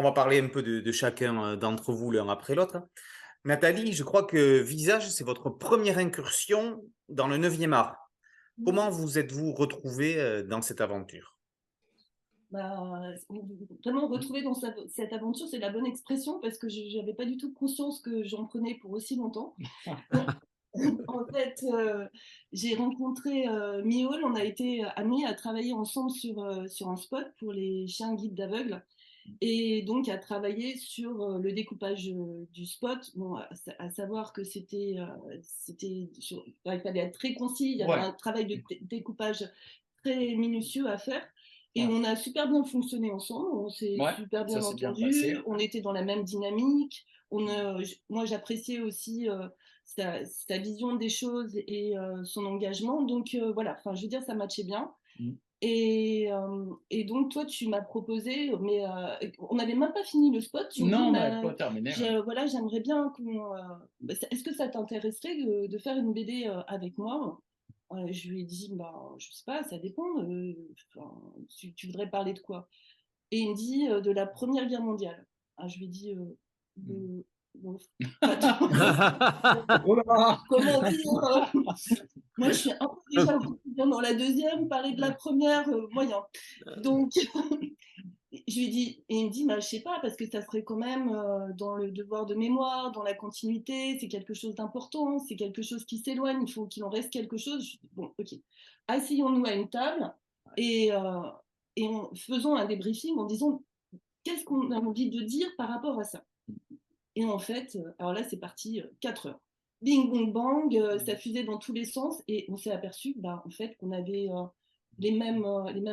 va parler un peu de chacun d'entre vous l'un après l'autre. Nathalie, je crois que Visage, c'est votre première incursion dans le 9e art. Comment vous êtes-vous retrouvée dans cette aventure? Bah, vraiment retrouver dans cette aventure, c'est la bonne expression parce que je n'avais pas du tout conscience que j'en prenais pour aussi longtemps. En fait, j'ai rencontré Miaul, on a été amenés à travailler ensemble sur un spot pour les chiens guides d'aveugles et donc à travailler sur le découpage du spot. Bon, à savoir que il fallait être très concis, il y avait Ouais, un travail de découpage très minutieux à faire. Et ouais, on a super bien fonctionné ensemble, on s'est ouais, super ça bien s'est bien entendu, passé. on était dans la même dynamique. Moi, j'appréciais aussi sa vision des choses et son engagement. Donc voilà, enfin, je veux dire, ça matchait bien. Mm. Et donc, toi, tu m'as proposé, mais on n'avait même pas fini le spot. Tu me dis, Non, on n'avait bah, pas terminé. Ouais. voilà, j'aimerais bien qu'on. Est-ce que ça t'intéresserait de faire une BD avec moi? Je lui ai dit, bah, je sais pas, ça dépend. Enfin, tu voudrais parler de quoi? Et il me dit de la Première Guerre mondiale. Ah, je lui ai dit, Mm. de- bon, attends, Oh là là. comment dire? Moi, je suis un peu déjà dans la deuxième, parler de la première, moyen. Donc, je lui dis, et il me dit, bah, je sais pas, parce que ça serait quand même dans le devoir de mémoire, dans la continuité, c'est quelque chose d'important, c'est quelque chose qui s'éloigne, il faut qu'il en reste quelque chose. Je dis, bon, ok, asseyons-nous à une table et, faisons un débriefing en disant qu'est-ce qu'on a envie de dire par rapport à ça. Et en fait, alors là, c'est parti 4 heures. Bing, bong, bang, ça fusait dans tous les sens et on s'est aperçu bah, en fait, qu'on avait les mêmes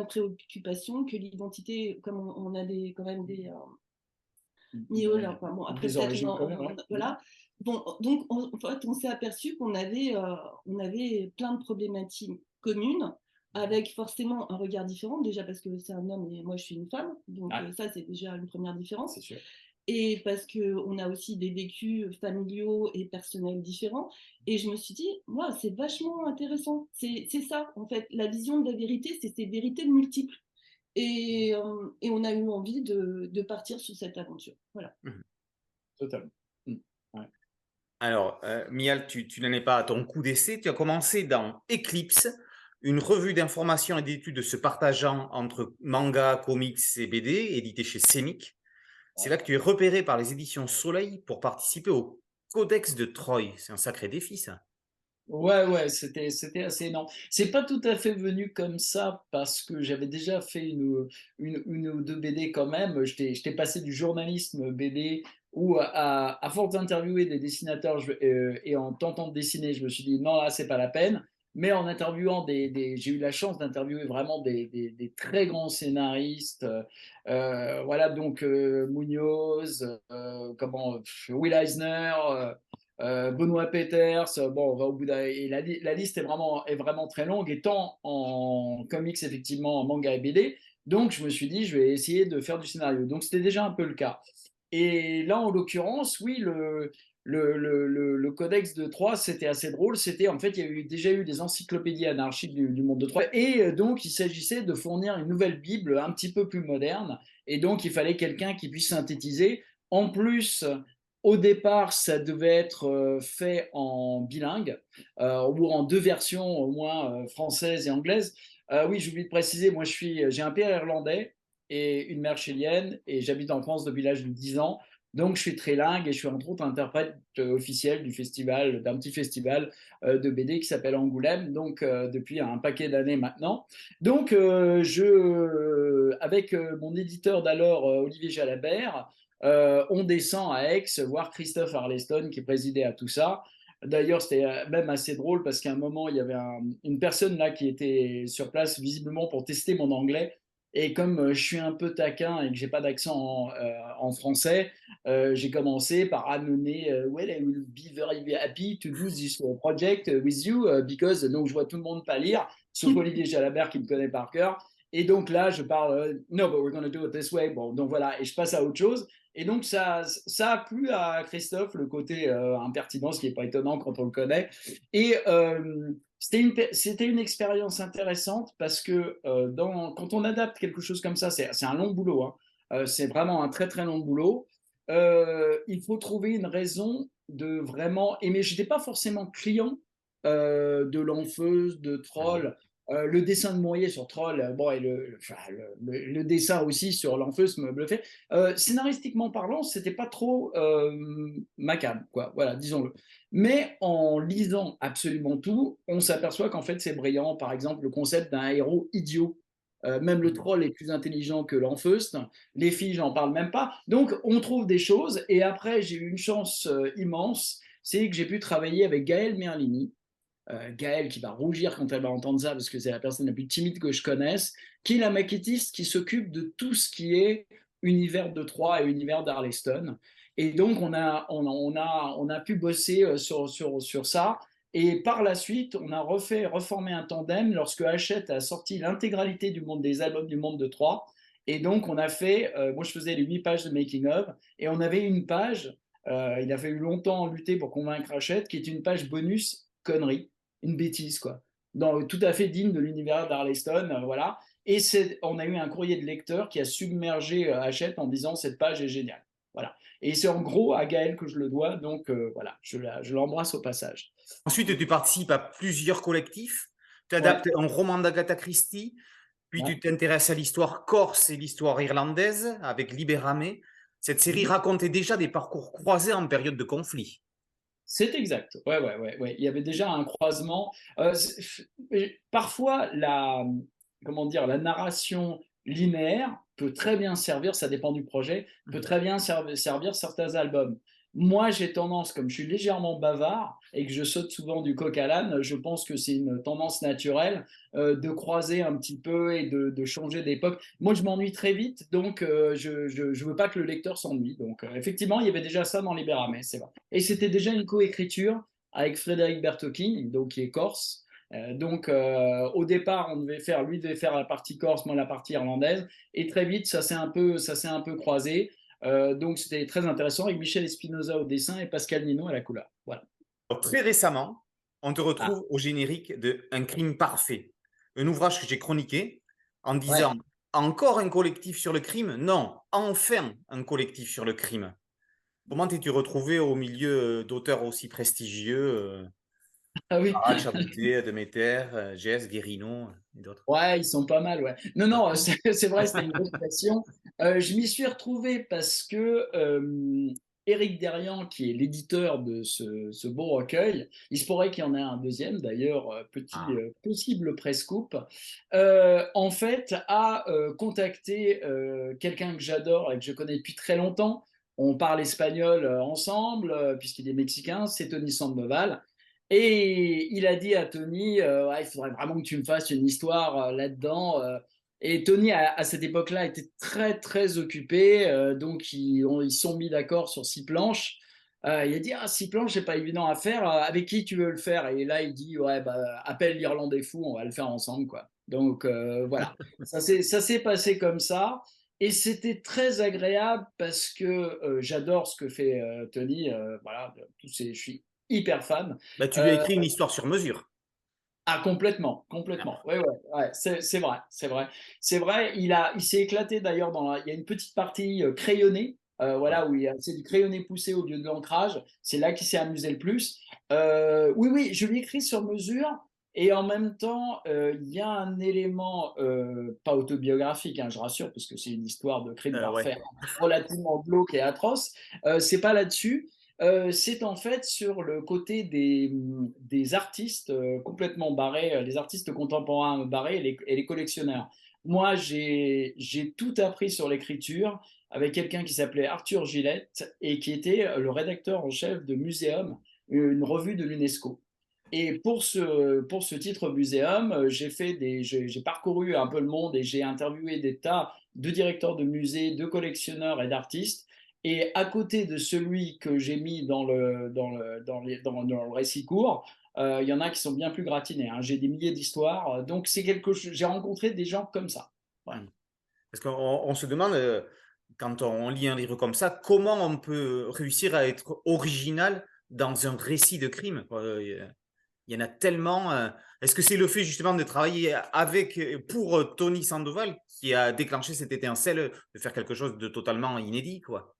préoccupations que l'identité, comme on a quand même des Mioles, enfin, bon, après Des peut-être, origines communes, ouais. voilà. Bon, donc en fait, on s'est aperçu on avait plein de problématiques communes, avec forcément un regard différent, déjà parce que c'est un homme et moi je suis une femme, donc Ouais, ça c'est déjà une première différence. c'est sûr. Et parce qu'on a aussi des vécus familiaux et personnels différents. Et je me suis dit, moi, c'est vachement intéressant. C'est ça, en fait. La vision de la vérité, c'est ces vérités multiples. Et on a eu envie de partir sur cette aventure. Voilà. Totalement. Mm. Ouais. Alors, Mial, tu n'en es pas à ton coup d'essai. Tu as commencé dans Eclipse, une revue d'information et d'études se partageant entre manga, comics et BD, édité chez Semic. C'est Ouais. là que tu es repéré par les éditions Soleil pour participer au Codex de Troyes. C'est un sacré défi, ça. Ouais, ouais, c'était assez énorme. C'est pas tout à fait venu comme ça parce que j'avais déjà fait une ou deux BD quand même. J'étais passé du journalisme BD où à force d'interviewer des dessinateurs et en tentant de dessiner, je me suis dit non, là, c'est pas la peine. Mais en interviewant j'ai eu la chance d'interviewer vraiment des très grands scénaristes. Voilà, donc Munoz, Will Eisner. Benoît Peters, bon, on va au bout et la liste est vraiment très longue, et tant en comics, effectivement, en manga et BD. Donc, je me suis dit, je vais essayer de faire du scénario. Donc, c'était déjà un peu le cas. Et là, en l'occurrence, oui, le codex de Troyes, c'était assez drôle. C'était, en fait, il y a déjà eu des encyclopédies anarchiques du monde de Troyes. Et donc, il s'agissait de fournir une nouvelle Bible un petit peu plus moderne. Et donc, il fallait quelqu'un qui puisse synthétiser. En plus, au départ, ça devait être fait en bilingue ou en deux versions au moins, française et anglaise. Oui, j'ai oublié de préciser, moi j'ai un père irlandais et une mère chilienne et j'habite en France depuis l'âge de 10 ans. Donc je suis trilingue et je suis entre autres interprète officiel d'un petit festival de BD qui s'appelle Angoulême, donc depuis un paquet d'années maintenant. Donc avec mon éditeur d'alors, Olivier Jalabert, on descend à Aix voir Christophe Arleston qui présidait à tout ça. D'ailleurs, c'était même assez drôle parce qu'à un moment, il y avait une personne là qui était sur place visiblement pour tester mon anglais. Et comme je suis un peu taquin et que j'ai pas d'accent en français, j'ai commencé par amener Well, I will be very happy to do this project with you because donc je vois tout le monde pas lire, sauf Olivier Jalabert qui me connaît par cœur. Et donc là, je parle No, but we're going to do it this way. Bon, donc voilà, et je passe à autre chose. Et donc, ça a plu à Christophe, le côté impertinent, ce qui n'est pas étonnant quand on le connaît. Et c'était une expérience intéressante parce que quand on adapte quelque chose comme ça, c'est un long boulot, hein. C'est vraiment un très très long boulot. Il faut trouver une raison de vraiment aimer. Je n'étais pas forcément client de L'Enfeuse, de Troll. Le dessin de Mourier sur Troll, bon, et le dessin aussi sur L'Enfeuse me bluffait. Scénaristiquement parlant, c'était pas trop ma came, quoi. Voilà, disons-le. Mais en lisant absolument tout, on s'aperçoit qu'en fait c'est brillant. Par exemple, le concept d'un héros idiot. Même le troll est plus intelligent que l'Enfeust. Les filles, j'en parle même pas. Donc, on trouve des choses. Et après, j'ai eu une chance immense, c'est que j'ai pu travailler avec Gaëlle Merlini. Gaëlle qui va rougir quand elle va entendre ça, parce que c'est la personne la plus timide que je connaisse, qui est la maquettiste qui s'occupe de tout ce qui est univers de Troyes et univers d'Arleston. Et donc, on a pu bosser sur ça. Et par la suite, on a reformé un tandem lorsque Hachette a sorti l'intégralité des albums du monde de Troyes. Et donc, on a fait, moi je faisais les 8 pages de making of, et on avait une page, il a fallu longtemps lutter pour convaincre Hachette, qui est une page bonus connerie, une bêtise, quoi. Tout à fait digne de l'univers d'Arleston, voilà. Et on a eu un courrier de lecteur qui a submergé Hachette en disant cette page est géniale. Voilà. Et c'est en gros à Gaël que je le dois, donc voilà, je l'embrasse au passage. Ensuite, tu participes à plusieurs collectifs. Tu Ouais, adaptes un roman d'Agatha Christie, puis ouais. tu t'intéresses à l'histoire corse et l'histoire irlandaise avec Libérame. Cette série Mhm. racontait déjà des parcours croisés en période de conflit. C'est exact. Ouais, ouais, ouais, ouais. Il y avait déjà un croisement. Parfois, comment dire, la narration linéaire peut très bien servir, ça dépend du projet, peut très bien servir certains albums. Moi, j'ai tendance, comme je suis légèrement bavard et que je saute souvent du coq à l'âne, je pense que c'est une tendance naturelle de croiser un petit peu et de changer d'époque. Moi, je m'ennuie très vite, donc je veux pas que le lecteur s'ennuie. Donc, effectivement, il y avait déjà ça dans Libérame, c'est vrai. Et c'était déjà une coécriture avec Frédéric Bertocchi, donc qui est corse. Au départ, lui devait faire la partie corse, moi la partie irlandaise, et très vite, ça s'est un peu croisé. Donc c'était très intéressant avec Michel Espinoza au dessin et Pascal Nino à la couleur. Voilà. Alors, très récemment, on te Ah, retrouve au générique de Un crime parfait, un ouvrage que j'ai chroniqué en ouais. disant encore un collectif sur le crime? Non, enfin un collectif sur le crime. Comment t'es-tu retrouvé au milieu d'auteurs aussi prestigieux, Ah oui. Farage, Chaboutet, Demeter, Gess, Guérino et d'autres? Ouais, ils sont pas mal, ouais. Non, non, c'est vrai, c'était une grosse passion. Je m'y suis retrouvé parce que Éric Derian, qui est l'éditeur de ce beau recueil, il se pourrait qu'il y en ait un deuxième, d'ailleurs, Ah. possible presse-coupe, en fait, a contacté quelqu'un que j'adore et que je connais depuis très longtemps. On parle espagnol ensemble, puisqu'il est mexicain, c'est Tony Sandoval. Et il a dit à Tony, ouais, il faudrait vraiment que tu me fasses une histoire là-dedans. Et Tony, à cette époque-là, était très, très occupé. Donc, ils se sont mis d'accord sur 6 planches. Il a dit, ah, 6 planches, c'est pas évident à faire. Avec qui tu veux le faire? Et là, il dit, ouais, bah, appelle l'Irlandais fou, on va le faire ensemble, quoi. Donc, voilà. Ça s'est passé comme ça. Et c'était très agréable parce que j'adore ce que fait Tony. Voilà, je suis hyper fan. Bah, tu lui as Euh, écrit une histoire sur mesure. ah, complètement, complètement. Ouais, ouais, ouais, c'est vrai, c'est vrai. C'est vrai, il s'est éclaté d'ailleurs il y a une petite partie crayonnée, voilà, où c'est du crayonné poussé au lieu de l'ancrage. C'est là qu'il s'est amusé le plus. Oui, oui, je lui écris sur mesure. Et en même temps, il y a un élément, pas autobiographique, hein, je rassure, parce que c'est une histoire de crime Ouais. parfait relativement glauque et atroce. C'est pas là-dessus. C'est en fait sur le côté des artistes complètement barrés, les artistes contemporains barrés et les collectionneurs. Moi, j'ai tout appris sur l'écriture avec quelqu'un qui s'appelait Arthur Gillette et qui était le rédacteur en chef de Muséum, une revue de l'UNESCO. Et pour ce titre Muséum, j'ai parcouru un peu le monde et j'ai interviewé des tas de directeurs de musées, de collectionneurs et d'artistes. Et à côté de celui que j'ai mis dans le récit court, il y en a qui sont bien plus gratinés, hein. J'ai des milliers d'histoires. Donc, c'est quelque chose. J'ai rencontré des gens comme ça. Voilà. Hmm. Parce qu'on se demande, quand on lit un livre comme ça, comment on peut réussir à être original dans un récit de crime, quoi. Il y en a tellement. Est-ce que c'est le fait justement de travailler pour Tony Sandoval qui a déclenché cette étincelle de faire quelque chose de totalement inédit, quoi?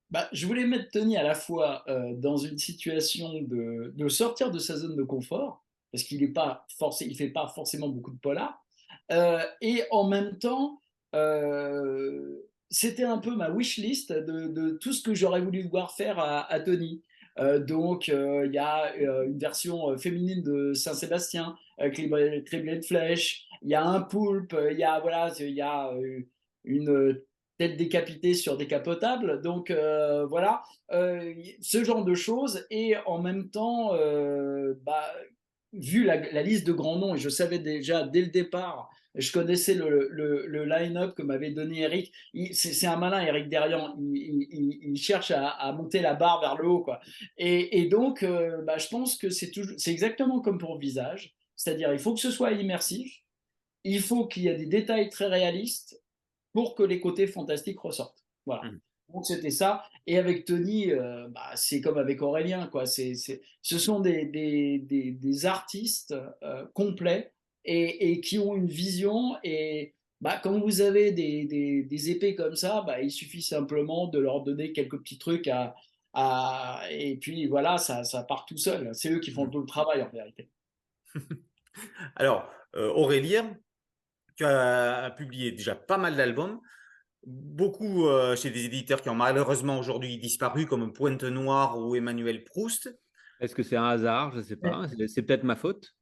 Bah, je voulais mettre Tony à la fois dans une situation de sortir de sa zone de confort, parce qu'il est pas forcé, il fait pas forcément beaucoup de polar, et en même temps, c'était un peu ma wish list de tout ce que j'aurais voulu voir faire à Tony. Donc, il y a une version féminine de Saint-Sébastien, criblée de flèches, il y a un poulpe, il y a, voilà, il y a une tête décapitée sur décapotable. Donc voilà, ce genre de choses. Et en même temps, vu la liste de grands noms, et je savais déjà dès le départ, je connaissais le line-up que m'avait donné Eric. C'est un malin, Eric Derian. Il cherche à monter la barre vers le haut, quoi. Et donc, je pense que c'est exactement comme pour Visage. C'est-à-dire, il faut que ce soit immersif, il faut qu'il y ait des détails très réalistes pour que les côtés fantastiques ressortent. Voilà. Mmh. Donc c'était ça. Et avec Tony, c'est comme avec Aurélien, quoi. Ce sont des artistes complets et qui ont une vision. Et quand vous avez des épées comme ça, il suffit simplement de leur donner quelques petits trucs et puis voilà, ça part tout seul. C'est eux qui font Mmh. tout le travail en vérité. Alors, Aurélien, tu as publié déjà pas mal d'albums, beaucoup chez des éditeurs qui ont malheureusement aujourd'hui disparu, comme Pointe Noire ou Emmanuel Proust. Est-ce que c'est un hasard? Je ne sais pas. C'est peut-être ma faute.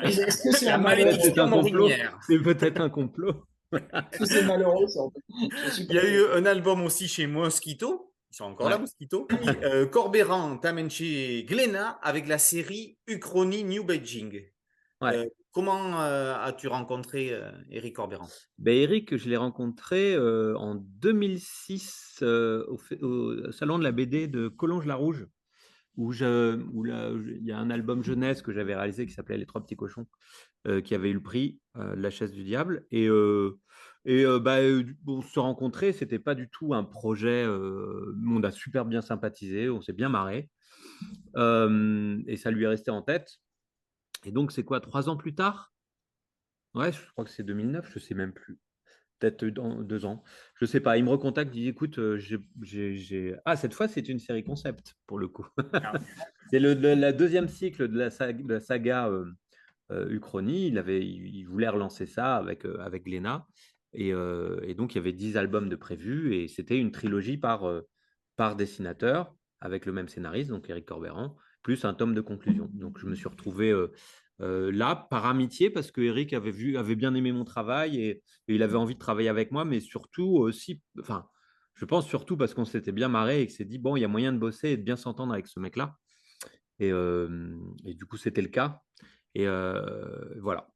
Est-ce que c'est La un malheur? Peut-être c'est malédiction un complot. morinière. C'est peut-être un complot. Est-ce que c'est malheureux ça? Je suis Il y pas a sûr. eu un album aussi chez Mosquito, ils sont encore là, Ouais. Mosquito, Corberan, Tamenche, Glénat, avec la série Uchronie New Beijing. Ouais. Comment as-tu rencontré Éric Corberan? Ben, Eric, je l'ai rencontré en 2006 au Salon de la BD de Collonges-la-Rouge, il y a un album jeunesse que j'avais réalisé qui s'appelait Les Trois Petits Cochons, qui avait eu le prix La Chaise du Diable. On se rencontrait, c'était pas du tout un projet. On a super bien sympathisé, on s'est bien marré, et ça lui est resté en tête. Et donc, c'est quoi, 3 ans plus tard? Ouais, je crois que c'est 2009, je sais même plus. Peut-être dans 2 ans. Je sais pas. Il me recontacte, il dit écoute, Ah, cette fois, c'est une série concept pour le coup. Ah. C'est la deuxième cycle de la saga Uchronie. Il voulait relancer ça avec Glénat. Et donc, il y avait 10 albums de prévus et c'était une trilogie par dessinateur avec le même scénariste, donc Éric Corberan, plus un tome de conclusion. Donc, je me suis retrouvé là par amitié parce que Éric avait bien aimé mon travail et il avait envie de travailler avec moi, mais surtout aussi, enfin, je pense surtout parce qu'on s'était bien marré et qu'il s'est dit, bon, il y a moyen de bosser et de bien s'entendre avec ce mec-là. Et du coup, c'était le cas. Et voilà.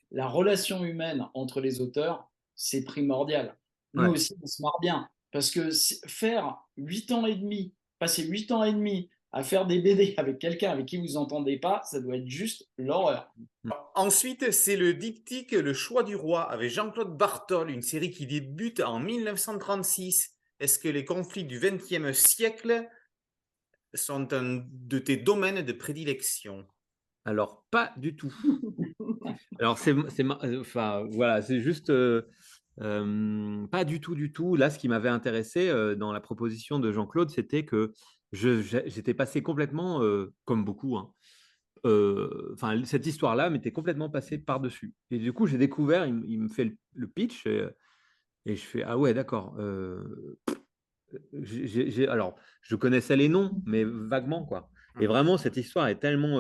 La relation humaine entre les auteurs, c'est primordial. Nous Ouais. aussi, on se marre bien. Parce que faire 8 ans et demi, passer 8 ans et demi à faire des BD avec quelqu'un avec qui vous entendez pas, ça doit être juste l'horreur. Ensuite, c'est le diptyque Le Choix du Roi avec Jean-Claude Bartol, une série qui débute en 1936. Est-ce que les conflits du XXe siècle sont un de tes domaines de prédilection? Alors, pas du tout. Alors, enfin, voilà, c'est juste pas du tout, du tout. Là, ce qui m'avait intéressé dans la proposition de Jean-Claude, c'était que j'étais passé complètement, comme beaucoup, hein, enfin, cette histoire-là m'était complètement passée par-dessus. Et du coup, j'ai découvert, il me fait le pitch et je fais, ah ouais, d'accord. Alors, je connaissais les noms, mais vaguement, quoi. Et vraiment, cette histoire est tellement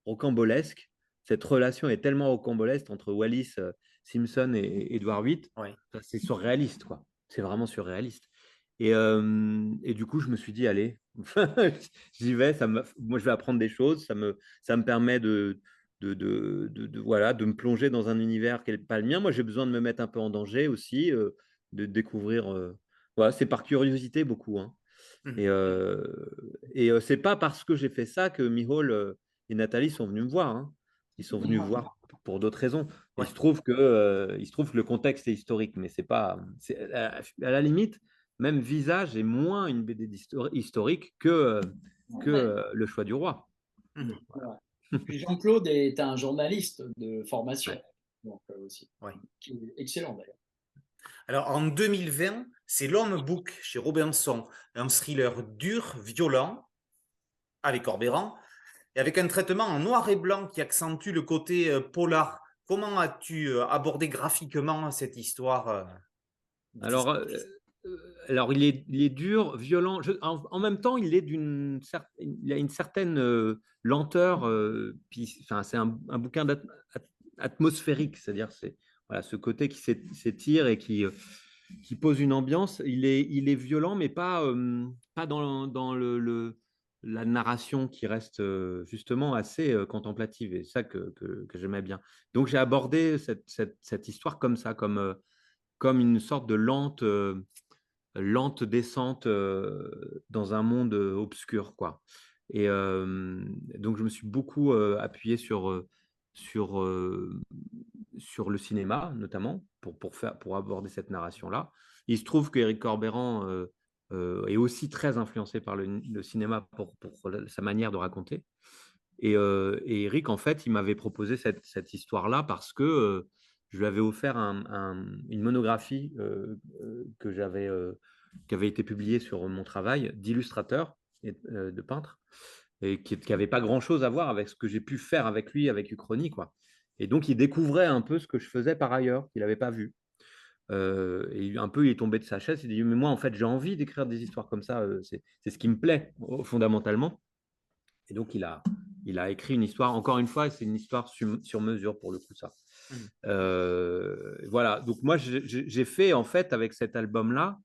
rocambolesque, cette relation est tellement rocambolesque entre Wallis Simpson et Edward VIII, Oui. c'est surréaliste, quoi. C'est vraiment surréaliste. Et du coup, je me suis dit, allez, j'y vais, moi je vais apprendre des choses, ça me permet voilà, de me plonger dans un univers qui n'est pas le mien. Moi, j'ai besoin de me mettre un peu en danger aussi, de découvrir. Voilà, c'est par curiosité beaucoup, hein. Mhm. C'est pas parce que j'ai fait ça que Mihol et Nathalie sont venus me voir, hein. Ils sont venus me voir pour d'autres raisons. Ouais. Il se trouve que le contexte est historique, mais c'est pas. À la limite, même Visage est moins une BD historique que Le Choix du Roi. Mhm. Voilà. Puis Jean-Claude est un journaliste de formation, Ouais. donc aussi, Ouais. qui est excellent d'ailleurs. Alors, en 2020, c'est L'Homme Book chez Robinson, un thriller dur, violent, avec Corbéran, et avec un traitement en noir et blanc qui accentue le côté polar. Comment as-tu abordé graphiquement cette histoire Alors, il est dur, violent. En même temps, il a une certaine lenteur. Enfin, c'est un bouquin atmosphérique, c'est-à-dire voilà, ce côté qui s'étire et qui pose une ambiance. Il est violent, mais pas dans la narration qui reste justement assez contemplative. Et ça que j'aimais bien. Donc, j'ai abordé cette histoire comme ça, comme une sorte de lente descente dans un monde obscur, quoi. Et donc, je me suis beaucoup appuyé sur, sur le cinéma, notamment, pour aborder cette narration-là. Il se trouve qu'Éric Corbeyran est aussi très influencé par le cinéma pour sa manière de raconter. Et Eric, en fait, il m'avait proposé cette histoire-là parce que je lui avais offert une monographie qui avait été publiée sur mon travail d'illustrateur et de peintre, et qui n'avait pas grand-chose à voir avec ce que j'ai pu faire avec lui, avec Uchronie, quoi. Et donc, il découvrait un peu ce que je faisais par ailleurs, qu'il n'avait pas vu. Et un peu, il est tombé de sa chaise, il dit, mais moi, en fait, j'ai envie d'écrire des histoires comme ça, c'est ce qui me plaît, fondamentalement. Et donc, il a écrit une histoire, encore une fois, c'est une histoire sur mesure pour le coup, ça. Voilà, donc moi, j'ai fait, en fait, avec cet album-là,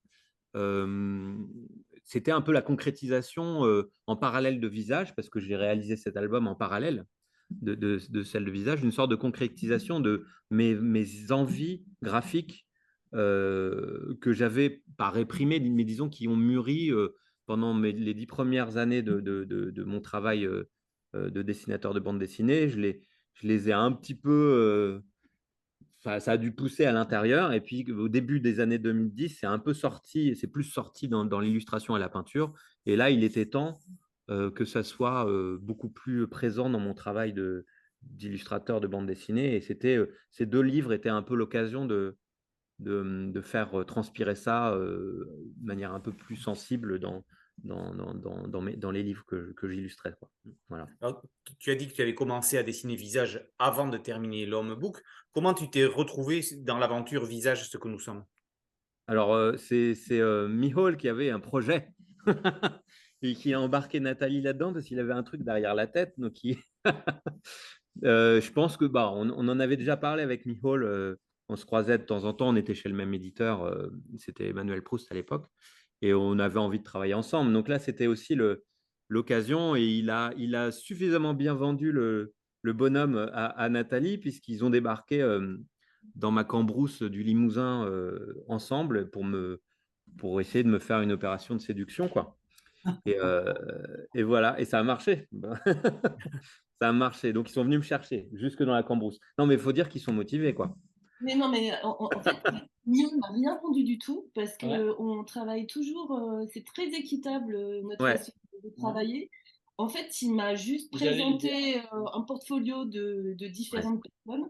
c'était un peu la concrétisation en parallèle de Visage, parce que j'ai réalisé cet album en parallèle de celle de Visage, une sorte de concrétisation de mes envies graphiques que j'avais pas réprimées, mais disons qui ont mûri pendant les 10 premières années de mon travail de dessinateur de bande dessinée. Je les ai un petit peu ça a dû pousser à l'intérieur. Et puis, au début des années 2010, c'est un peu sorti, c'est plus sorti dans l'illustration et la peinture. Et là, il était temps que ça soit beaucoup plus présent dans mon travail d'illustrateur de bande dessinée. Et ces deux livres étaient un peu l'occasion de faire transpirer ça de manière un peu plus sensible dans les livres que j'illustrais, quoi. Voilà. Alors, tu as dit que tu avais commencé à dessiner Visage avant de terminer l'Homme Book. Comment tu t'es retrouvé dans l'aventure Visage, ce que nous sommes? Alors, c'est Mihol qui avait un projet et qui a embarqué Nathalie là-dedans parce qu'il avait un truc derrière la tête. Donc, je pense que on en avait déjà parlé avec Mihol. On se croisait de temps en temps. On était chez le même éditeur. C'était Emmanuel Proust à l'époque. Et on avait envie de travailler ensemble. Donc là, c'était aussi l'occasion. Et il a suffisamment bien vendu le bonhomme à Nathalie, puisqu'ils ont débarqué dans ma cambrousse du Limousin ensemble pour essayer de me faire une opération de séduction, quoi. Et voilà, et ça a marché. Ça a marché. Donc, ils sont venus me chercher jusque dans la cambrousse. Non, mais il faut dire qu'ils sont motivés, quoi. Mais non, mais en fait, Guillaume n'a rien vendu du tout parce Ouais. qu'on travaille toujours, c'est très équitable notre Ouais. façon de travailler. En fait, il m'a juste J'allais le dire. présenté un portfolio de Ouais. différentes personnes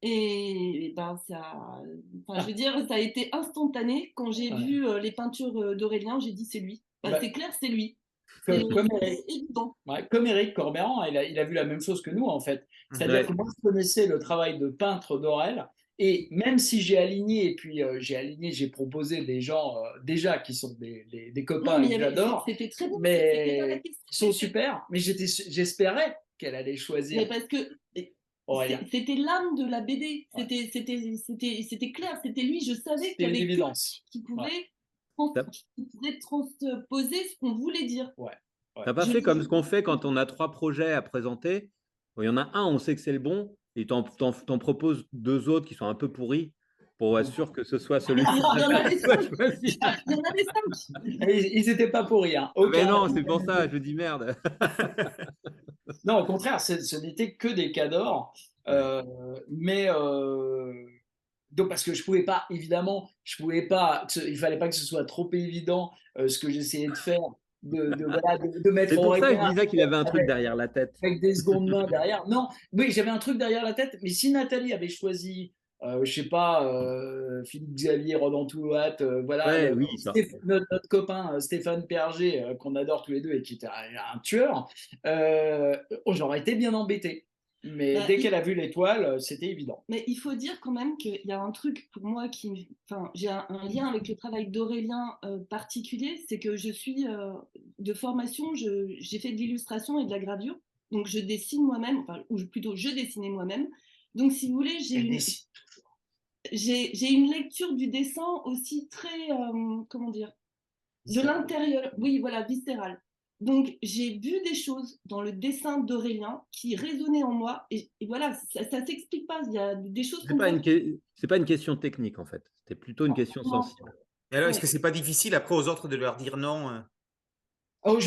et ben enfin, je veux dire, ça a été instantané. Quand j'ai Ouais. vu les peintures d'Aurélien, j'ai dit c'est lui. Bah, Bah, c'est clair, c'est lui. comme, C'est comme, évident. ouais, comme Éric Corbeyran, il a vu la même chose que nous, en fait. C'est-à-dire Ouais. que moi, je connaissais le travail de peintre d'Aurel, et même si j'ai aligné, et puis j'ai proposé des gens déjà qui sont des copains Non, mais que j'adore, c'était très bien. C'était pas la mais question. ils sont super, mais j'espérais qu'elle allait choisir Mais parce que Aurélien. c'était l'âme de la BD. C'était clair, c'était lui. Je savais C'était qu'il y une avait que évidence. qui Ouais, pouvait transposer ce qu'on voulait dire. ouais, ouais. T'as pas fait comme ce qu'on fait quand on a 3 projets à présenter. Il y en a un, on sait que c'est le bon, et t'en proposes 2 autres qui sont un peu pourris pour être sûr que ce soit celui Il qui y en avait soit 5. choisi. Il y en avait 5. Et ils n'étaient pas pour rien. Mais Aucun. non, c'est pour ça, je dis merde. Non, au contraire, ce n'était que des cadors. Ouais. Mais donc parce que je pouvais pas, évidemment, il fallait pas que ce soit trop évident ce que j'essayais de faire voilà, de mettre C'est pour ça que je Aurélien disais qu'il avait un truc derrière la tête. avec des secondes mains derrière. Non, oui, j'avais un truc derrière la tête, mais si Nathalie avait choisi, je sais pas, Philippe Xavier, Rodan Toulouat, voilà, Ouais, oui, ça. notre copain Stéphane Perger, qu'on adore tous les deux et qui était un tueur, j'aurais été bien embêté. Mais dès qu'elle a vu l'étoile, c'était évident. Mais il faut dire quand même qu'il y a un truc pour moi enfin, j'ai un lien avec le travail d'Aurélien particulier, c'est que je suis de formation, j'ai fait de l'illustration et de la gravure, donc je dessine moi-même, enfin, ou plutôt je dessinais moi-même. Donc si vous voulez, j'ai une lecture du dessin aussi très, comment dire, de l'intérieur, oui, voilà, viscérale. Donc, j'ai vu des choses dans le dessin d'Aurélien qui résonnaient en moi. Et voilà, ça ne s'explique pas. Il y a des choses C'est qu'on pas voit. c'est pas une question technique, en fait. C'était plutôt une question sensible. Et alors, est-ce que c'est pas difficile après aux autres de leur dire non? Oh,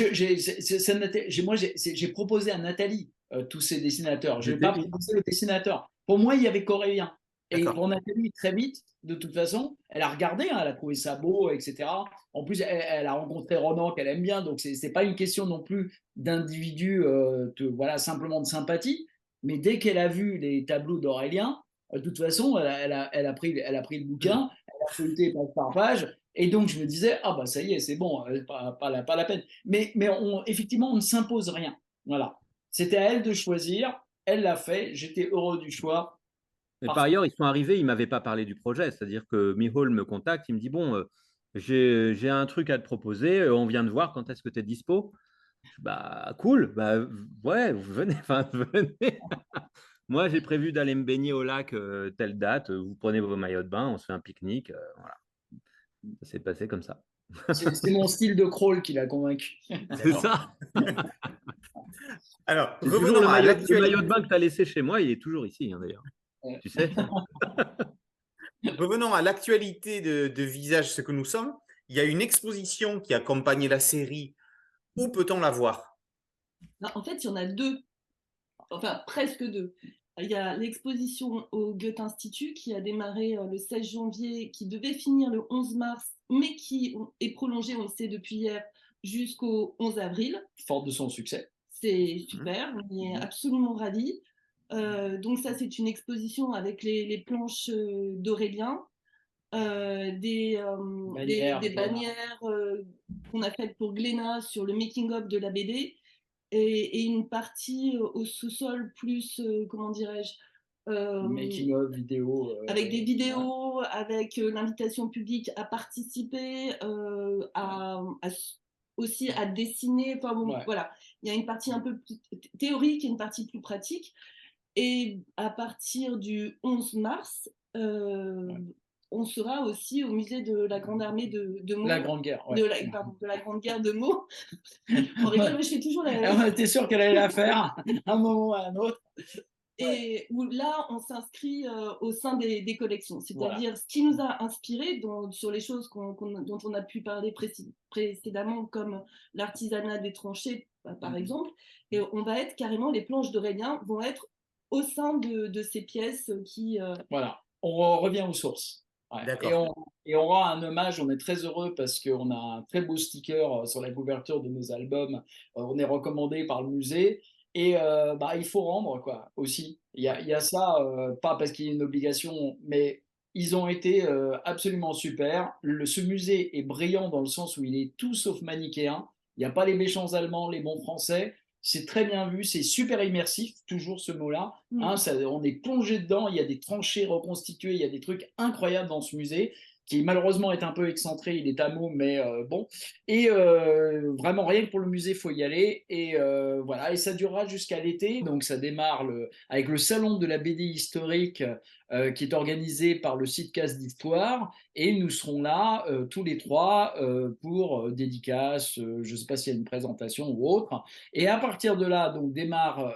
moi, j'ai proposé à Nathalie tous ces dessinateurs. Je n'ai pas proposé le dessinateur. Pour moi, il y avait qu'Aurélien. Et pour Nathalie, très vite, de toute façon, elle a regardé, hein, elle a trouvé ça beau, etc. En plus, elle a rencontré Ronan qu'elle aime bien, donc c'est pas une question non plus d'individu, voilà, simplement de sympathie. Mais dès qu'elle a vu les tableaux d'Aurélien, de toute façon, elle a pris le bouquin, elle a feuilleté page par page. Et donc, je me disais, ah bah ça y est, c'est bon, pas la peine. Mais effectivement, on ne s'impose rien. Voilà. C'était à elle de choisir. Elle l'a fait. J'étais heureux du choix. Mais par ailleurs, ils sont arrivés, ils ne m'avaient pas parlé du projet. C'est-à-dire que Mihol me contacte, il me dit, bon, j'ai un truc à te proposer, on vient de voir quand est-ce que tu es dispo. Bah, cool, bah, ouais, venez, enfin, venez. Moi, j'ai prévu d'aller me baigner au lac telle date, vous prenez vos maillots de bain, on se fait un pique-nique. Voilà. Ça s'est passé comme ça. C'est mon style de crawl qui l'a convaincu. C'est ça. Alors, revenons à l'actualité. Le maillot de bain que tu as laissé chez moi, il est toujours ici, hein, d'ailleurs. Tu sais. Revenons à l'actualité de Visage, ce que nous sommes. Il y a une exposition qui accompagne la série. Où peut-on la voir? En fait, il y en a deux, enfin presque deux. Il y a l'exposition au Goethe-Institut qui a démarré le 16 janvier, qui devait finir le 11 mars, mais qui est prolongée, on le sait depuis hier, jusqu'au 11 avril. Forte de son succès. C'est super, on est absolument ravis. Donc ça, c'est une exposition avec les planches d'Aurélien, des bannières qu'on a faites pour Glénat sur le making-of de la BD, et une partie au sous-sol plus, comment dirais-je, making-of, vidéo. Avec des vidéos, avec l'invitation publique à participer, aussi à dessiner. Enfin, bon, voilà, il y a une partie un peu plus théorique et une partie plus pratique. Et à partir du 11 mars, on sera aussi au musée de la Grande Armée de Meaux. La Grande Guerre, de la Grande Guerre de Meaux. On rigole, mais je fais toujours la... On était sûr qu'elle allait la faire à un moment ou à un autre. Et où là, on s'inscrit au sein des collections, c'est-à-dire ce qui nous a inspiré sur les choses dont on a pu parler précédemment, comme l'artisanat des tranchées, par exemple. Et on va être carrément, les planches d'Aurélien vont être au sein de ces pièces qui... Voilà, on revient aux sources. Ouais. Et on rend un hommage, on est très heureux parce qu'on a un très beau sticker sur la couverture de nos albums. On est recommandé par le musée. Et il faut rendre quoi, aussi. Il y a ça, pas parce qu'il y a une obligation, mais ils ont été absolument super. Ce musée est brillant dans le sens où il est tout sauf manichéen. Il n'y a pas les méchants allemands, les bons français. C'est très bien vu, c'est super immersif, toujours ce mot-là. Hein, on est plongé dedans, il y a des tranchées reconstituées, il y a des trucs incroyables dans ce musée, qui malheureusement est un peu excentré, il est à Meaux, mais bon. Et vraiment, rien que pour le musée, il faut y aller. Et voilà, et ça durera jusqu'à l'été. Donc ça démarre avec le salon de la BD historique qui est organisé par le Sitcast d'Histoire. Et nous serons là tous les trois pour dédicaces, je ne sais pas s'il y a une présentation ou autre. Et à partir de là, donc démarre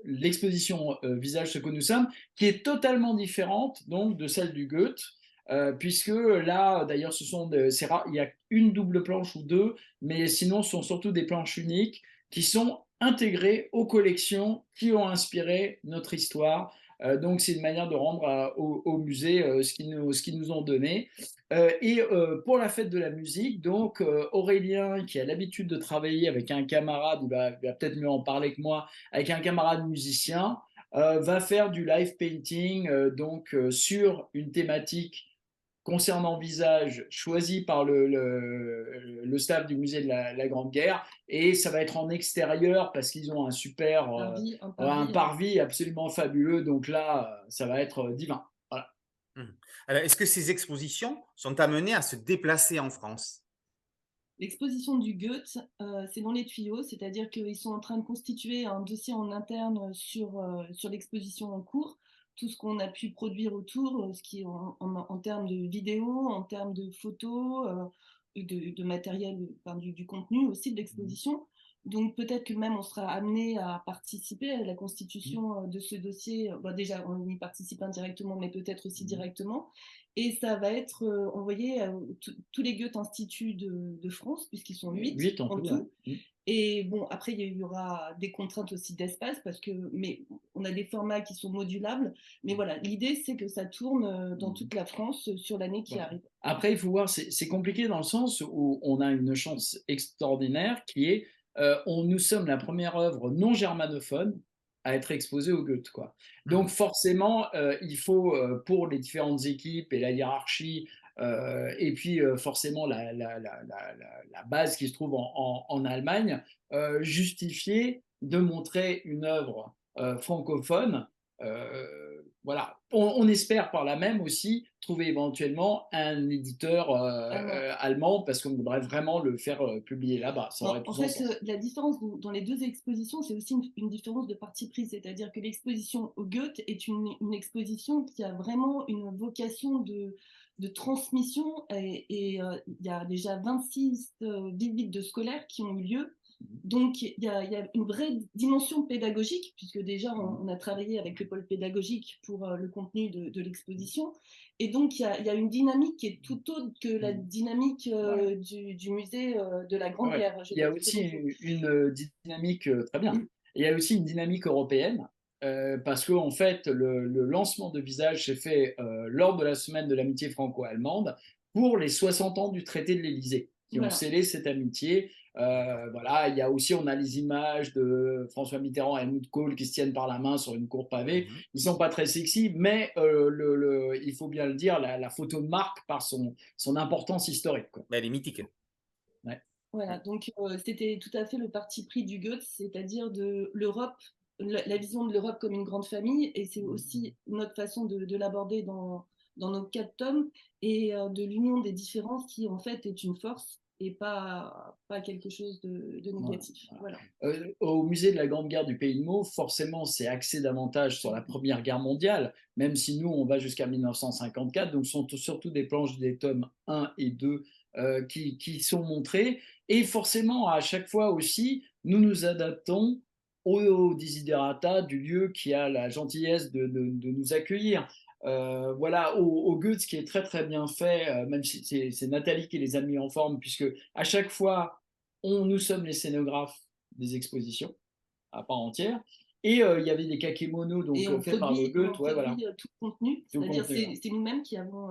l'exposition Visage ce que nous sommes, qui est totalement différente donc de celle du Goethe. Puisque là, d'ailleurs, c'est rare, il y a une double planche ou deux, mais sinon, ce sont surtout des planches uniques qui sont intégrées aux collections qui ont inspiré notre histoire Donc, c'est une manière de rendre au musée ce qu'ils nous ont donné. Pour la fête de la musique, donc Aurélien, qui a l'habitude de travailler avec un camarade, il va peut-être mieux en parler que moi, avec un camarade musicien, va faire du live painting sur une thématique concernant visage choisi par le staff du musée de la Grande Guerre, et ça va être en extérieur parce qu'ils ont un super un parvis absolument fabuleux, donc là ça va être divin. Voilà. Alors, est-ce que ces expositions sont amenées à se déplacer en France? L'exposition du Goethe, c'est dans les tuyaux, c'est-à-dire qu'ils sont en train de constituer un dossier en interne sur l'exposition en cours, tout ce qu'on a pu produire autour, ce qui est en termes de vidéos, en termes de photos, de matériel, enfin, du contenu aussi de l'exposition. Donc peut-être que même on sera amené à participer à la constitution de ce dossier. Bon, déjà, on y participe indirectement, mais peut-être aussi directement. Et ça va être envoyé à tous les Goethe Instituts de France, puisqu'ils sont 8 en tout. Ouais. Et bon, après, il y aura des contraintes aussi d'espace, mais on a des formats qui sont modulables. Mais voilà, l'idée, c'est que ça tourne dans toute la France sur l'année qui arrive. Après, il faut voir, c'est compliqué dans le sens où on a une chance extraordinaire qui est, nous sommes la première œuvre non germanophone à être exposée au Goethe, quoi. Donc forcément, il faut, pour les différentes équipes et la hiérarchie, et puis forcément la base qui se trouve en Allemagne, justifier de montrer une œuvre francophone. Voilà. On espère par là même aussi trouver éventuellement un éditeur allemand, parce qu'on voudrait vraiment le faire publier là-bas. En fait, la différence dans les deux expositions, c'est aussi une différence de parti pris, c'est-à-dire que l'exposition au Goethe est une exposition qui a vraiment une vocation de transmission, et il y a déjà 26 visites de scolaires qui ont eu lieu. Donc, il y a une vraie dimension pédagogique, puisque déjà, on a travaillé avec le pôle pédagogique pour le contenu de l'exposition. Et donc, il y a une dynamique qui est tout autre que la dynamique du musée de la Grande Guerre. Il y a aussi une dynamique, très bien. Il y a aussi une dynamique européenne, parce qu'en fait, le lancement de Visage s'est fait lors de la semaine de l'amitié franco-allemande pour les 60 ans du traité de l'Élysée, qui ont scellé cette amitié. Voilà, il y a aussi, on a les images de François Mitterrand et Helmut Kohl qui se tiennent par la main sur une cour pavée. Ils sont pas très sexy, mais il faut bien le dire, la photo de marque par son importance historique, quoi. Elle est mythique. Ouais. Voilà, donc c'était tout à fait le parti pris du Goethe, c'est-à-dire de l'Europe, la vision de l'Europe comme une grande famille, et c'est aussi notre façon de l'aborder dans nos 4 tomes, et de l'union des différences qui en fait est une force et pas quelque chose de négatif. Voilà. Au musée de la Grande Guerre du Pays de Meaux, forcément, c'est axé davantage sur la Première Guerre mondiale, même si nous, on va jusqu'à 1954, donc ce sont surtout des planches des tomes 1 et 2 qui sont montrées. Et forcément, à chaque fois aussi, nous nous adaptons au desiderata du lieu qui a la gentillesse de nous accueillir. Voilà, au Goethe, ce qui est très très bien fait, même si c'est Nathalie qui les a mis en forme, puisque à chaque fois, nous sommes les scénographes des expositions à part entière. Et il y avait des kakémonos faits par le Goethe. Ouais, voilà. Tout le contenu, c'est-à-dire c'est nous-mêmes qui avons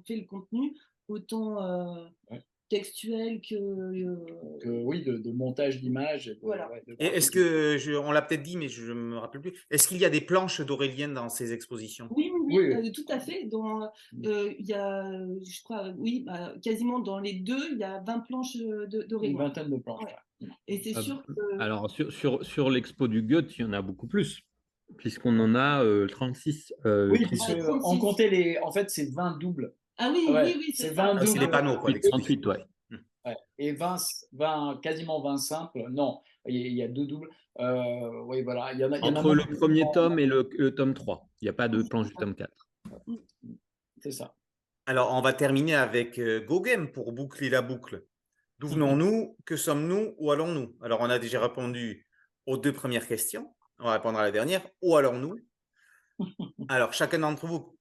fait le contenu, autant textuel que oui, de montage d'images. Voilà. Et est-ce que, on l'a peut-être dit, mais je ne me rappelle plus, est-ce qu'il y a des planches d'Aurélien dans ces expositions? Oui, tout à fait. Il y a, je crois, quasiment dans les deux, il y a 20 planches d'Aurélien. Une vingtaine de planches. Ouais. Et c'est sûr que... Alors, sur l'expo du Goethe, il y en a beaucoup plus, puisqu'on en a 36. Oui, puisqu'on comptait les... En fait, c'est 20 doubles. Ah oui, oui, c'est 20 doubles. C'est les panneaux, quoi. 38, ouais. Et 20, quasiment 20 simples. Non, il y a 2 doubles. Oui, voilà. Entre le premier tome et le tome 3. Il n'y a pas de planche du tome 4. C'est ça. Alors, on va terminer avec Gauguin pour boucler la boucle. D'où venons-nous? Que sommes-nous? Où allons-nous? Alors, on a déjà répondu aux 2 premières questions. On va répondre à la dernière. Où allons-nous? Alors, chacun d'entre vous,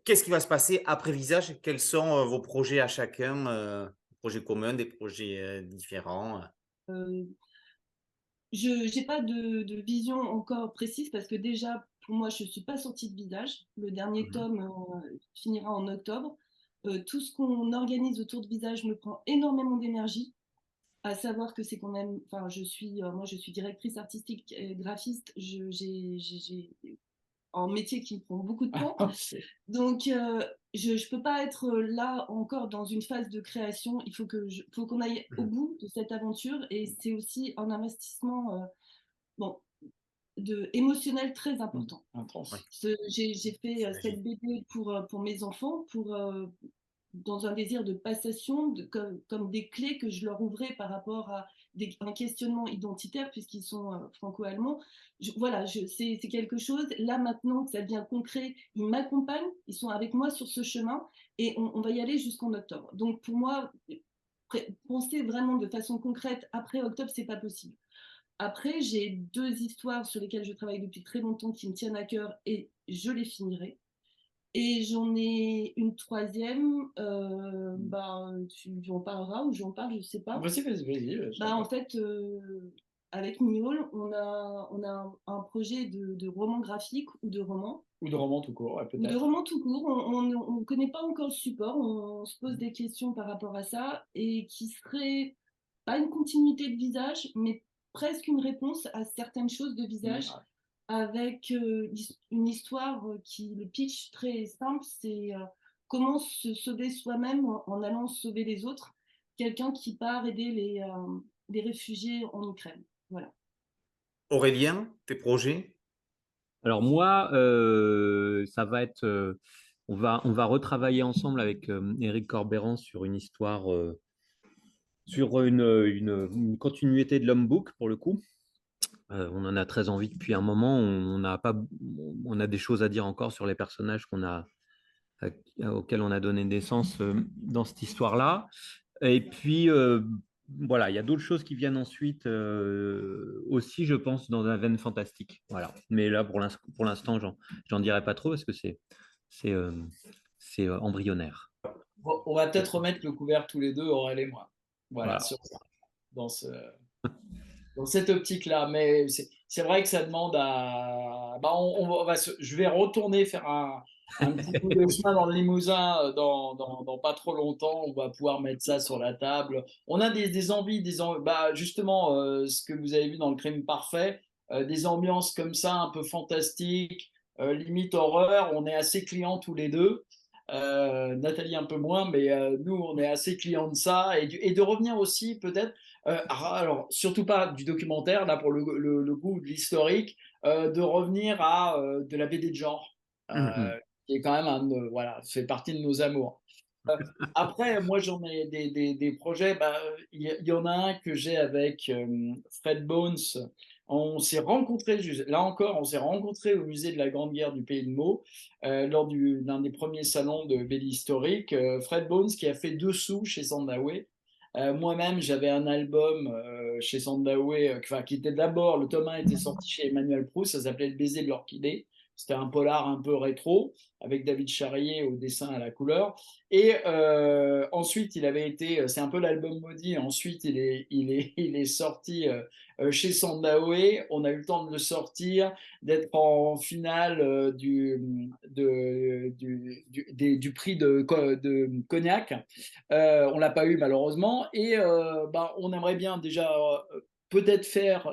qu'est-ce qui va se passer après Visage? Quels sont vos projets à chacun? Projets communs, des projets différents? Je n'ai pas de vision encore précise, parce que déjà, pour moi, je ne suis pas sortie de visage. Le dernier tome finira en octobre. Tout ce qu'on organise autour de visage me prend énormément d'énergie. À savoir que c'est quand même, enfin, moi, je suis directrice artistique et graphiste. J'ai un métier qui me prend beaucoup de temps. Donc, je ne peux pas être là encore dans une phase de création. Faut qu'on aille au bout de cette aventure. Et c'est aussi un investissement émotionnel très important. J'ai fait cette BD pour mes enfants, dans un désir de passation, comme des clés que je leur ouvrais par rapport à un questionnement identitaire, puisqu'ils sont franco-allemands. Voilà, c'est quelque chose. Là, maintenant que ça devient concret, ils m'accompagnent, ils sont avec moi sur ce chemin, et on va y aller jusqu'en octobre. Donc, pour moi, penser vraiment de façon concrète après octobre, c'est pas possible. Après, j'ai 2 histoires sur lesquelles je travaille depuis très longtemps qui me tiennent à cœur, et je les finirai. Et j'en ai une 3e, tu en parleras ou j'en parle, je ne sais pas. Vas-y. En fait, avec Niol, on a un projet de roman graphique ou de roman. Ou de roman tout court, peut-être. Ou de roman tout court. On ne connaît pas encore le support, on se pose des questions par rapport à ça, et qui serait pas une continuité de visage, mais presque une réponse à certaines choses de visage. Avec une histoire le pitch très simple, c'est comment se sauver soi-même en allant sauver les autres. Quelqu'un qui part aider les réfugiés en Ukraine. Voilà. Aurélien, tes projets? Alors moi, ça va être, on va retravailler ensemble avec Éric Corbeyran sur une histoire, sur une continuité de l'Homme Book pour le coup. On en a très envie depuis un moment. On a des choses à dire encore sur les personnages auxquels on a donné naissance dans cette histoire-là. Et puis, voilà, il y a d'autres choses qui viennent ensuite aussi, je pense, dans la veine fantastique. Voilà. Mais là, pour l'instant, j'en dirai pas trop parce que c'est embryonnaire. On va peut-être remettre le couvert tous les deux, Aurèle et moi. Voilà. Dans cette optique-là. Mais c'est vrai que ça demande à. Je vais retourner faire un petit bout de chemin dans le Limousin dans pas trop longtemps. On va pouvoir mettre ça sur la table. On a des envies, justement, ce que vous avez vu dans Le Crime Parfait, des ambiances comme ça, un peu fantastiques, limite horreur. On est assez clients tous les deux. Nathalie un peu moins, mais nous, on est assez clients de ça. Et de revenir aussi, peut-être. Alors, surtout pas du documentaire, là, pour le goût de l'historique, de revenir à de la BD de genre, qui est quand même fait partie de nos amours. Après, moi, j'en ai des projets. Il y en a un que j'ai avec Fred Bones. On s'est rencontrés, là encore, on s'est rencontrés au musée de la Grande Guerre du Pays de Meaux, lors d'un des premiers salons de BD historique. Fred Bones qui a fait Dessous chez Sandaway. Moi-même, j'avais un album chez Sandaway, qui était d'abord, le tome 1 était sorti chez Emmanuel Proust, ça s'appelait Le baiser de l'orchidée. C'était un polar un peu rétro, avec David Charrier au dessin à la couleur. Et ensuite, c'est un peu l'album maudit. Ensuite, il est sorti chez Sandaway. On a eu le temps de le sortir, d'être en finale du prix de Cognac. On l'a pas eu malheureusement. Et on aimerait bien déjà peut-être faire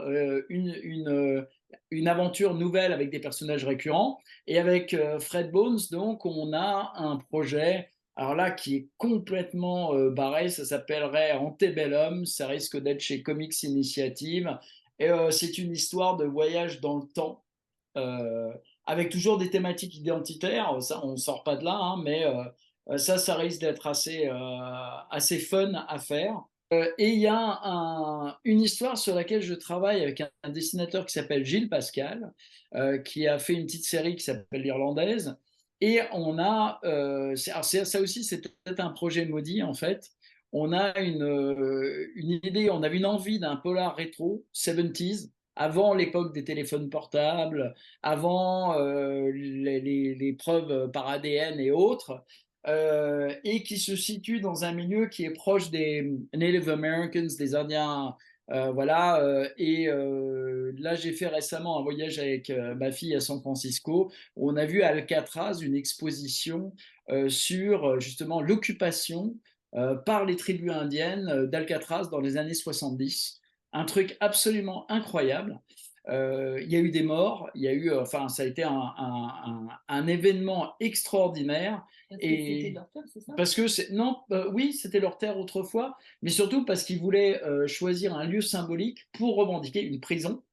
une aventure nouvelle avec des personnages récurrents. Et avec Fred Bones, donc, on a un projet, alors là, qui est complètement barré. Ça s'appellerait Antebellum. Ça risque d'être chez Comics Initiative. Et c'est une histoire de voyage dans le temps, avec toujours des thématiques identitaires. Ça, on ne sort pas de là, hein, mais ça risque d'être assez fun à faire. Et il y a une histoire sur laquelle je travaille avec un dessinateur qui s'appelle Gilles Pascal, qui a fait une petite série qui s'appelle L'Irlandaise. Et on a, ça aussi, c'est peut-être un projet maudit en fait. On a une idée, on avait une envie d'un polar rétro, 70s, avant l'époque des téléphones portables, avant les preuves par ADN et autres. Et qui se situe dans un milieu qui est proche des Native Americans, des Indiens Voilà, là, j'ai fait récemment un voyage avec ma fille à San Francisco, où on a vu à Alcatraz une exposition sur justement l'occupation par les tribus indiennes d'Alcatraz dans les années 70. Un truc absolument incroyable. Il y a eu des morts, il y a eu, enfin, ça a été un événement extraordinaire. Parce que c'était leur terre, c'est ça? Parce que non, oui, c'était leur terre autrefois, mais surtout parce qu'ils voulaient choisir un lieu symbolique pour revendiquer une prison,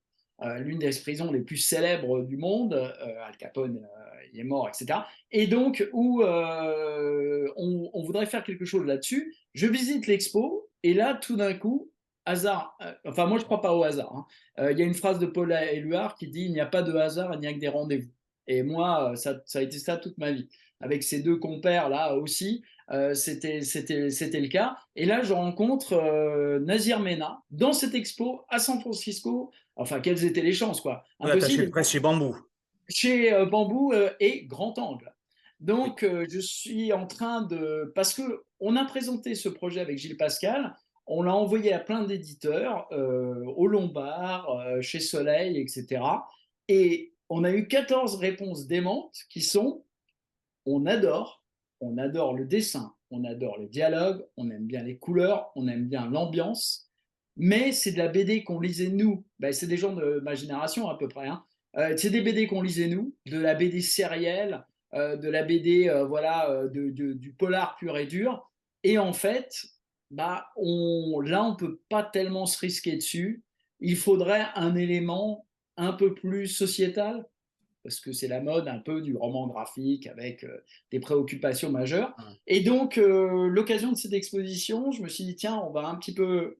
l'une des prisons les plus célèbres du monde. Al Capone, il est mort, etc. Et donc, où on voudrait faire quelque chose là-dessus. Je visite l'expo, et là, tout d'un coup, hasard, enfin, moi, je ne crois pas au hasard, hein. Il y a une phrase de Paul Éluard qui dit « Il n'y a pas de hasard, il n'y a que des rendez-vous ». Et moi, ça a été ça toute ma vie. Avec ces deux compères là aussi, c'était le cas. Et là, je rencontre Nazir Mena dans cette expo à San Francisco. Enfin, quelles étaient les chances, quoi. Oui, attaché de Impossible. presse chez Bambou. Chez Bambou et Grand Angle. Donc, je suis en train de... Parce qu'on a présenté ce projet avec Gilles Pascal, on l'a envoyé à plein d'éditeurs, au Lombard, chez Soleil, etc. Et on a eu 14 réponses démentes qui sont: on adore le dessin, on adore le dialogue, on aime bien les couleurs, on aime bien l'ambiance, mais c'est de la BD qu'on lisait nous. Ben, c'est des gens de ma génération à peu près, hein. C'est des BD qu'on lisait nous, de la BD sérielle, de la BD voilà, du polar pur et dur. Et en fait, bah, là, on peut pas tellement se risquer dessus. Il faudrait un élément un peu plus sociétal, parce que c'est la mode un peu du roman graphique avec des préoccupations majeures. Et donc, l'occasion de cette exposition, je me suis dit, tiens, on va un petit peu...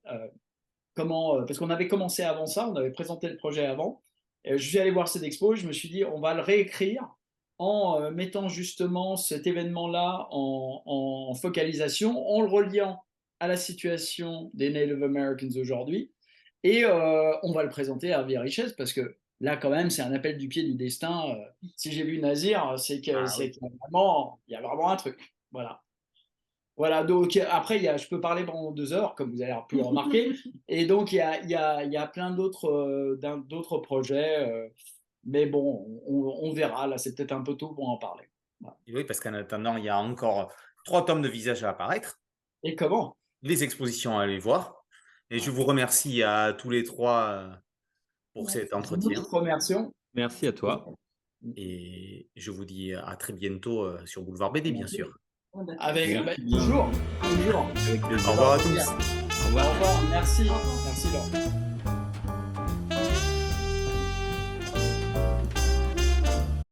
parce qu'on avait commencé avant ça, on avait présenté le projet avant. Je suis allé voir cette expo, je me suis dit, on va le réécrire en mettant justement cet événement-là en focalisation, en le reliant à la situation des Native Americans aujourd'hui. Et on va le présenter à Hervé Richesse, parce que là, quand même, c'est un appel du pied du destin. Si j'ai vu Nazir, c'est qu'il y a vraiment un truc. Voilà. Voilà, donc après, je peux parler pendant 2 heures, comme vous avez pu le remarquer. Et donc, il y a plein d'autres projets. Mais bon, on verra. Là, c'est peut-être un peu tôt pour en parler. Voilà. Oui, parce qu'en attendant, il y a encore 3 tomes de visages à apparaître. Et comment? Les expositions à aller voir. Et je vous remercie à tous les 3 pour cet entretien. Nous te remercions. Merci à toi. Et je vous dis à très bientôt sur Boulevard BD, bien sûr. Avec toujours. Au revoir à tous. Au revoir. Merci. Merci, Laurent.